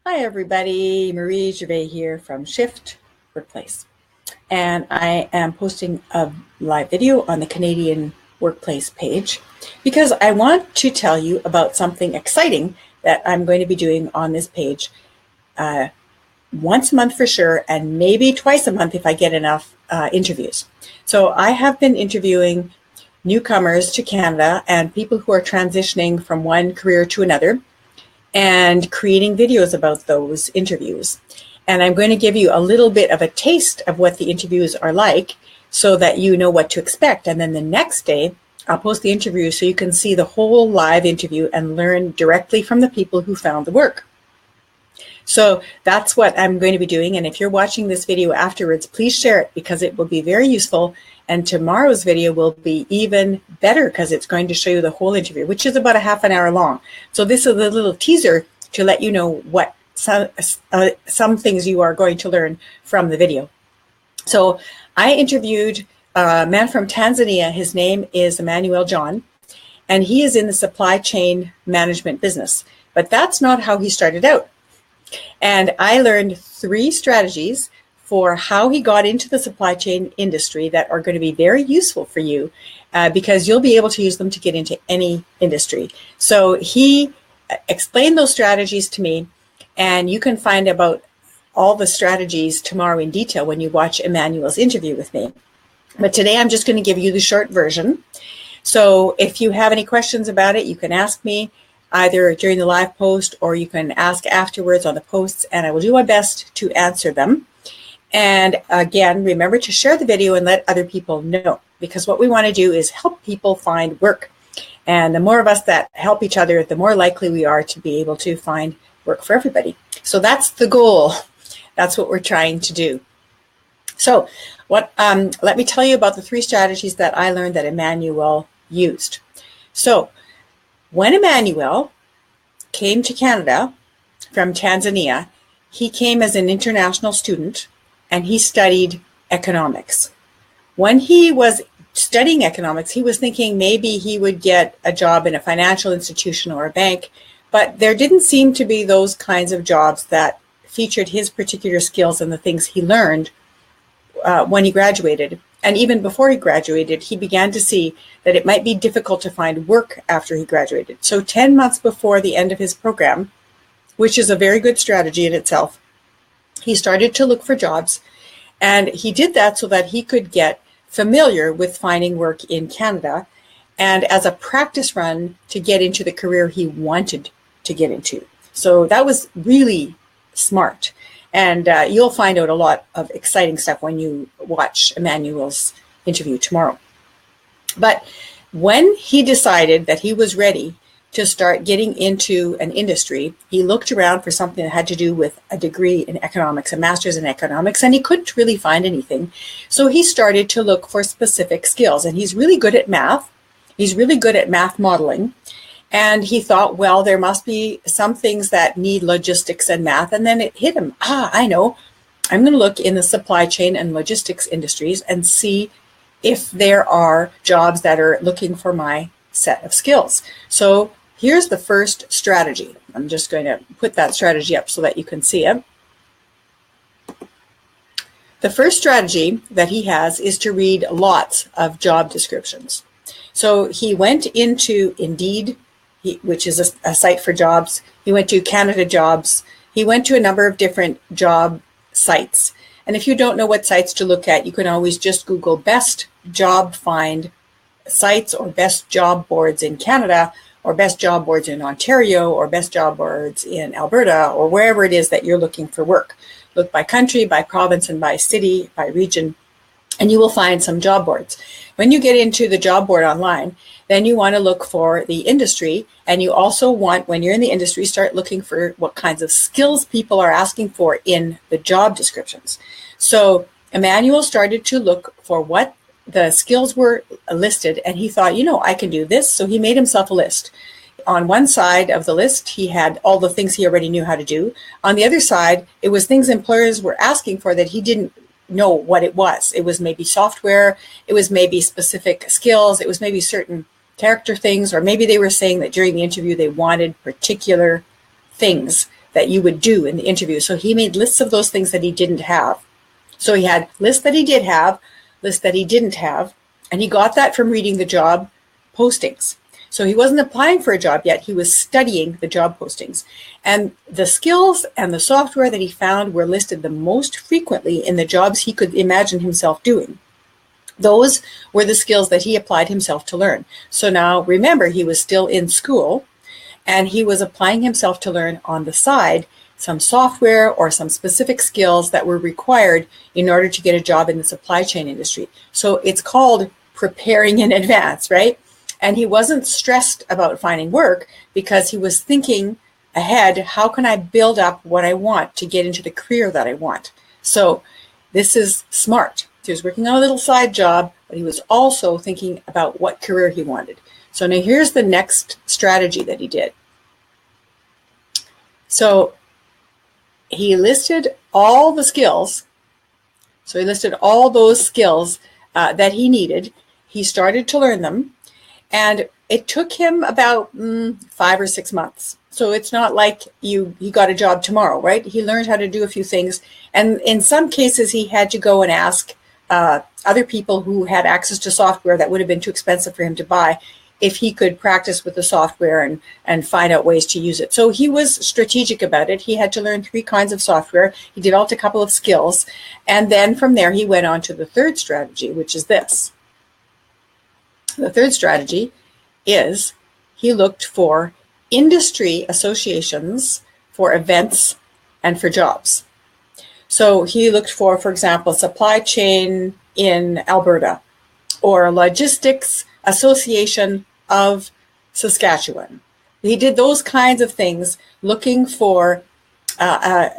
Hi everybody, Marie Gervais here from Shift Workplace. And I am posting a live video on the Canadian Workplace page because I want to tell you about something exciting that I'm going to be doing on this page once a month for sure, and maybe twice a month if I get enough interviews. So I have been interviewing newcomers to Canada and people who are transitioning from one career to another, and creating videos about those interviews. And I'm going to give you a little bit of a taste of what the interviews are like so that you know what to expect. And then the next day, I'll post the interview so you can see the whole live interview and learn directly from the people who found the work. So that's what I'm going to be doing. And if you're watching this video afterwards, please share it because it will be very useful. And tomorrow's video will be even better because it's going to show you the whole interview, which is about a half an hour long. So this is a little teaser to let you know what some things you are going to learn from the video. So I interviewed a man from Tanzania. His name is Emmanuel John, and he is in the supply chain management business. But that's not how he started out. And I learned 3 strategies for how he got into the supply chain industry that are going to be very useful for you because you'll be able to use them to get into any industry. So he explained those strategies to me, and you can find about all the strategies tomorrow in detail when you watch Emmanuel's interview with me. But today I'm just going to give you the short version. So if you have any questions about it, you can ask me either during the live post or you can ask afterwards on the posts, and I will do my best to answer them. And again, remember to share the video and let other people know, because what we want to do is help people find work. And the more of us that help each other, the more likely we are to be able to find work for everybody. So that's the goal. That's what we're trying to do. So let me tell you about the 3 strategies that I learned that Emmanuel used. So when Emmanuel came to Canada from Tanzania, he came as an international student and he studied economics. When he was studying economics, he was thinking maybe he would get a job in a financial institution or a bank, but there didn't seem to be those kinds of jobs that featured his particular skills and the things he learned when he graduated. And even before he graduated, he began to see that it might be difficult to find work after he graduated. So 10 months before the end of his program, which is a very good strategy in itself, he started to look for jobs. And he did that so that he could get familiar with finding work in Canada and as a practice run to get into the career he wanted to get into. So that was really smart. And you'll find out a lot of exciting stuff when you watch Emmanuel's interview tomorrow. But when he decided that he was ready to start getting into an industry, he looked around for something that had to do with a degree in economics, a master's in economics, and he couldn't really find anything. So he started to look for specific skills. And he's really good at math. He's really good at math modeling. And he thought, well, there must be some things that need logistics and math. And then it hit him. I know. I'm going to look in the supply chain and logistics industries and see if there are jobs that are looking for my set of skills. So here's the first strategy. I'm just going to put that strategy up so that you can see it. The first strategy that he has is to read lots of job descriptions. So he went into Indeed, which is a site for jobs. He went to Canada Jobs. He went to a number of different job sites. And if you don't know what sites to look at, you can always just Google best job find sites or best job boards in Canada or best job boards in Ontario or best job boards in Alberta or wherever it is that you're looking for work. Look by country, by province, and by city, by region, and you will find some job boards. When you get into the job board online, then you want to look for the industry, and you also want, when you're in the industry, start looking for what kinds of skills people are asking for in the job descriptions. So Emmanuel started to look for what the skills were listed, and he thought, I can do this. So he made himself a list. On one side of the list, he had all the things he already knew how to do. On the other side, it was things employers were asking for that he didn't know what it was. It was maybe software, it was maybe specific skills, it was maybe certain character things, or maybe they were saying that during the interview they wanted particular things that you would do in the interview. So he made lists of those things that he didn't have. So he had lists that he did have, lists that he didn't have, and he got that from reading the job postings. So he wasn't applying for a job yet, he was studying the job postings. And the skills and the software that he found were listed the most frequently in the jobs he could imagine himself doing. Those were the skills that he applied himself to learn. So now remember, he was still in school and he was applying himself to learn on the side some software or some specific skills that were required in order to get a job in the supply chain industry. So it's called preparing in advance, right? And he wasn't stressed about finding work because he was thinking ahead, how can I build up what I want to get into the career that I want? So this is smart. He was working on a little side job, but he was also thinking about what career he wanted. So now here's the next strategy that he did. So he listed all the skills. So he listed all those skills that he needed. He started to learn them. And it took him about 5 or 6 months. So it's not like he got a job tomorrow, right? He learned how to do a few things. And in some cases, he had to go and ask other people who had access to software that would have been too expensive for him to buy if he could practice with the software and find out ways to use it. So he was strategic about it. He had to learn 3 kinds of software. He developed a couple of skills. And then from there, he went on to the third strategy, which is this. The third strategy is he looked for industry associations for events and for jobs. So he looked for example, supply chain in Alberta or logistics association of Saskatchewan. He did those kinds of things looking for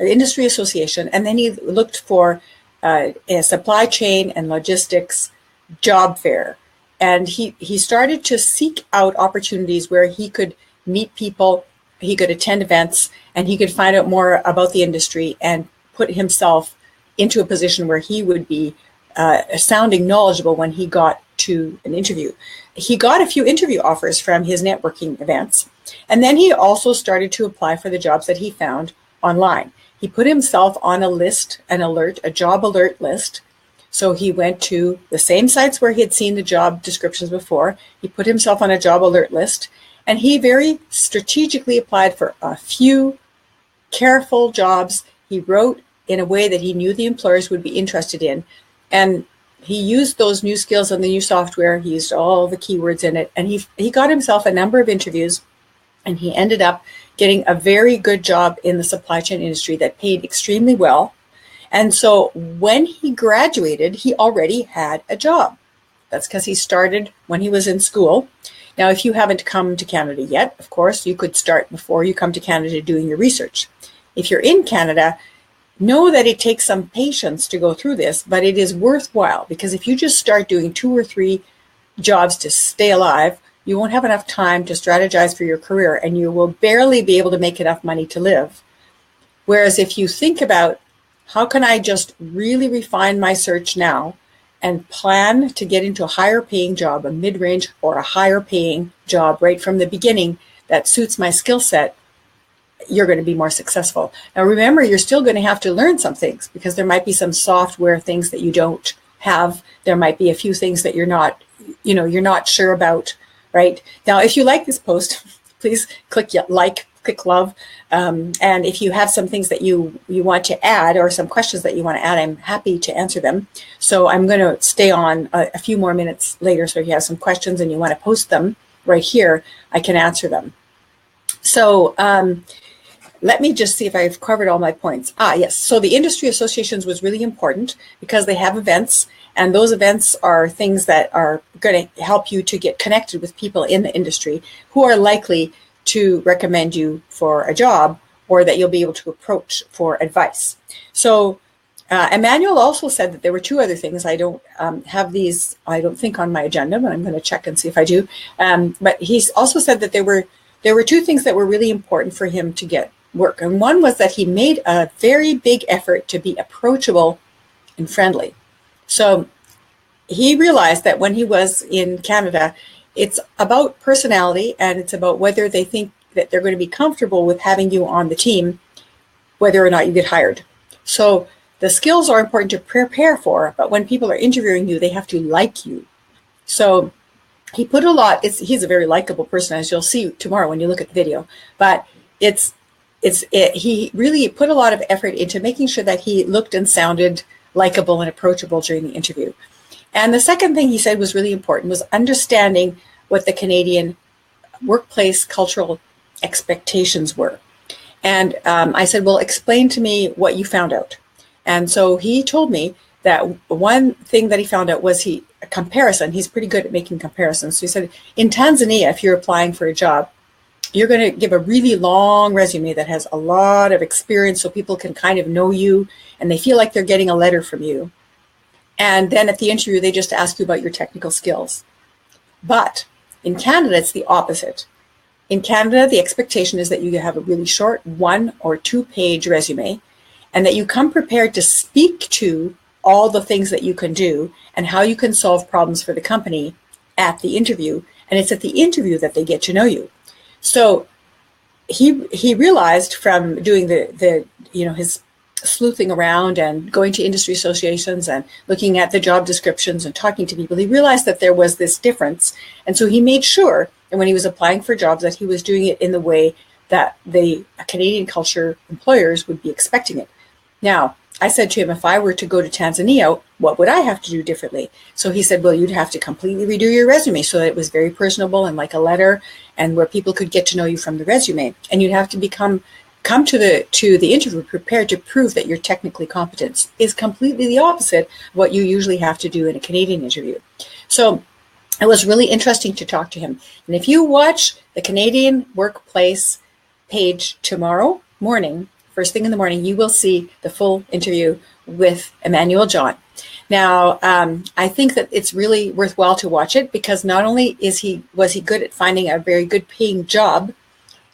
industry association, and then he looked for a supply chain and logistics job fair. And he started to seek out opportunities where he could meet people, he could attend events, and he could find out more about the industry and put himself into a position where he would be sounding knowledgeable when he got to an interview. He got a few interview offers from his networking events. And then he also started to apply for the jobs that he found online. He put himself on a list, a job alert list. So he went to the same sites where he had seen the job descriptions before. He put himself on a job alert list, and he very strategically applied for a few careful jobs. He wrote in a way that he knew the employers would be interested in. And he used those new skills and the new software. He used all the keywords in it. And he got himself a number of interviews, and he ended up getting a very good job in the supply chain industry that paid extremely well. And so when he graduated, he already had a job. That's because he started when he was in school. Now, if you haven't come to Canada yet, of course, you could start before you come to Canada doing your research. If you're in Canada, know that it takes some patience to go through this, but it is worthwhile, because if you just start doing 2 or 3 jobs to stay alive, you won't have enough time to strategize for your career, and you will barely be able to make enough money to live. Whereas if you think about, how can I just really refine my search now and plan to get into a higher paying job, a mid-range or a higher paying job right from the beginning that suits my skill set, you're going to be more successful. Now, remember, you're still going to have to learn some things, because there might be some software things that you don't have. There might be a few things that you're not sure about, right? Now, if you like this post, please click like, click love. And if you have some things that you want to add, or some questions that you want to add, I'm happy to answer them. So I'm going to stay on a few more minutes later. So if you have some questions and you want to post them right here, I can answer them. So let me just see if I've covered all my points. Yes. So the industry associations was really important because they have events, and those events are things that are going to help you to get connected with people in the industry who are likely to recommend you for a job, or that you'll be able to approach for advice. So Emmanuel also said that there were 2 other things. I don't have these, I don't think, on my agenda, but I'm going to check and see if I do. But he's also said that there were 2 things that were really important for him to get work. And one was that he made a very big effort to be approachable and friendly. So he realized that when he was in Canada, it's about personality, and it's about whether they think that they're going to be comfortable with having you on the team whether or not you get hired. So the skills are important to prepare for, but when people are interviewing you, they have to like you. So he put a lot, he's a very likable person, as you'll see tomorrow when you look at the video, but he really put a lot of effort into making sure that he looked and sounded likable and approachable during the interview. And the second thing he said was really important was understanding what the Canadian workplace cultural expectations were. And I said, well, explain to me what you found out. And so he told me that one thing that he found out was a comparison. He's pretty good at making comparisons. So he said, in Tanzania, if you're applying for a job, you're going to give a really long resume that has a lot of experience so people can kind of know you and they feel like they're getting a letter from you. And then at the interview, they just ask you about your technical skills. But in Canada, it's the opposite. In Canada, the expectation is that you have a really short 1 or 2 page resume and that you come prepared to speak to all the things that you can do and how you can solve problems for the company at the interview. And it's at the interview that they get to know you. So he realized from doing his sleuthing around and going to industry associations and looking at the job descriptions and talking to people, he realized that there was this difference. And so he made sure that when he was applying for jobs that he was doing it in the way that the Canadian culture employers would be expecting it. Now, I said to him, if I were to go to Tanzania, what would I have to do differently? So he said, well, you'd have to completely redo your resume so that it was very personable and like a letter and where people could get to know you from the resume. And you'd have to come to the interview prepared to prove that you're technically competent. Is completely the opposite of what you usually have to do in a Canadian interview. So it was really interesting to talk to him. And if you watch the Canadian Workplace page tomorrow morning, first thing in the morning, you will see the full interview with Emmanuel John. Now, I think that it's really worthwhile to watch it because not only was he good at finding a very good paying job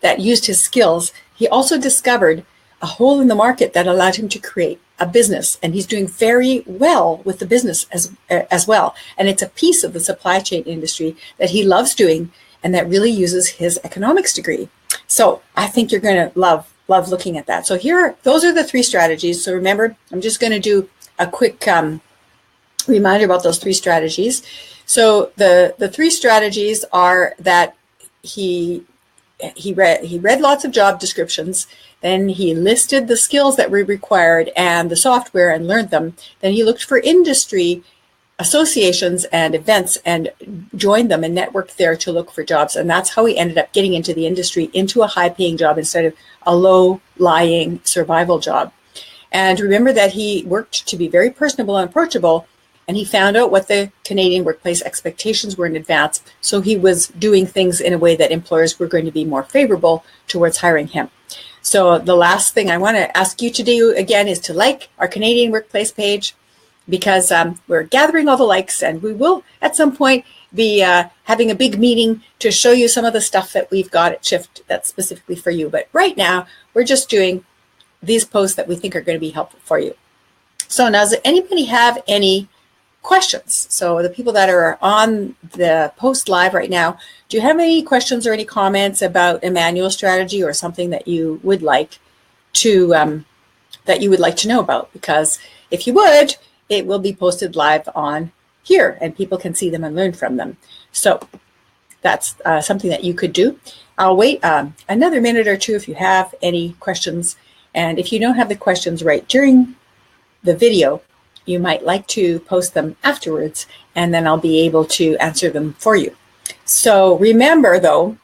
that used his skills, he also discovered a hole in the market that allowed him to create a business. And he's doing very well with the business as well. And it's a piece of the supply chain industry that he loves doing and that really uses his economics degree. So I think you're going to love looking at that. So those are the 3 strategies. So remember, I'm just going to do a quick reminder about those 3 strategies. So the 3 strategies are that he read lots of job descriptions, then he listed the skills that were required and the software and learned them. Then he looked for industry associations and events and joined them and networked there to look for jobs. And that's how he ended up getting into the industry, into a high-paying job instead of a low-lying survival job. And remember that he worked to be very personable and approachable, and he found out what the Canadian workplace expectations were in advance. So he was doing things in a way that employers were going to be more favorable towards hiring him. So the last thing I want to ask you to do again is to like our Canadian Workplace page, because we're gathering all the likes and we will at some point be having a big meeting to show you some of the stuff that we've got at Shift that's specifically for you. But right now, we're just doing these posts that we think are going to be helpful for you. So now, does anybody have any questions? So the people that are on the post live right now, do you have any questions or any comments about Emmanuel's strategy or something that you would like to know about? Because if you would, it will be posted live on here and people can see them and learn from them. So that's something that you could do. I'll wait another minute or 2 if you have any questions. And if you don't have the questions right during the video, you might like to post them afterwards and then I'll be able to answer them for you. So remember though,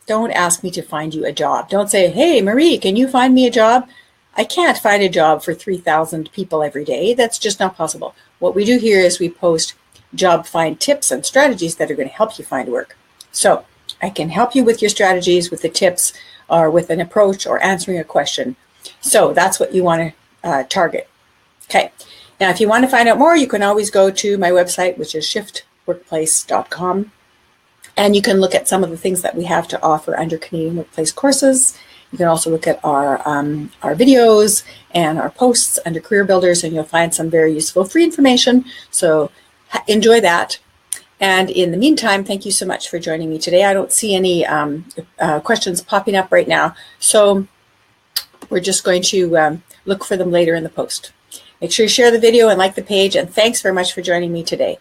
don't ask me to find you a job. Don't say, hey, Marie, can you find me a job? I can't find a job for 3,000 people every day. That's just not possible. What we do here is we post job find tips and strategies that are going to help you find work. So I can help you with your strategies, with the tips, or with an approach or answering a question. So that's what you want to target. Okay. Now, if you want to find out more, you can always go to my website, which is shiftworkplace.com. And you can look at some of the things that we have to offer under Canadian Workplace courses. You can also look at our videos and our posts under Career Builders, and you'll find some very useful free information. So enjoy that. And in the meantime, thank you so much for joining me today. I don't see any questions popping up right now. So we're just going to look for them later in the post. Make sure you share the video and like the page, and thanks very much for joining me today.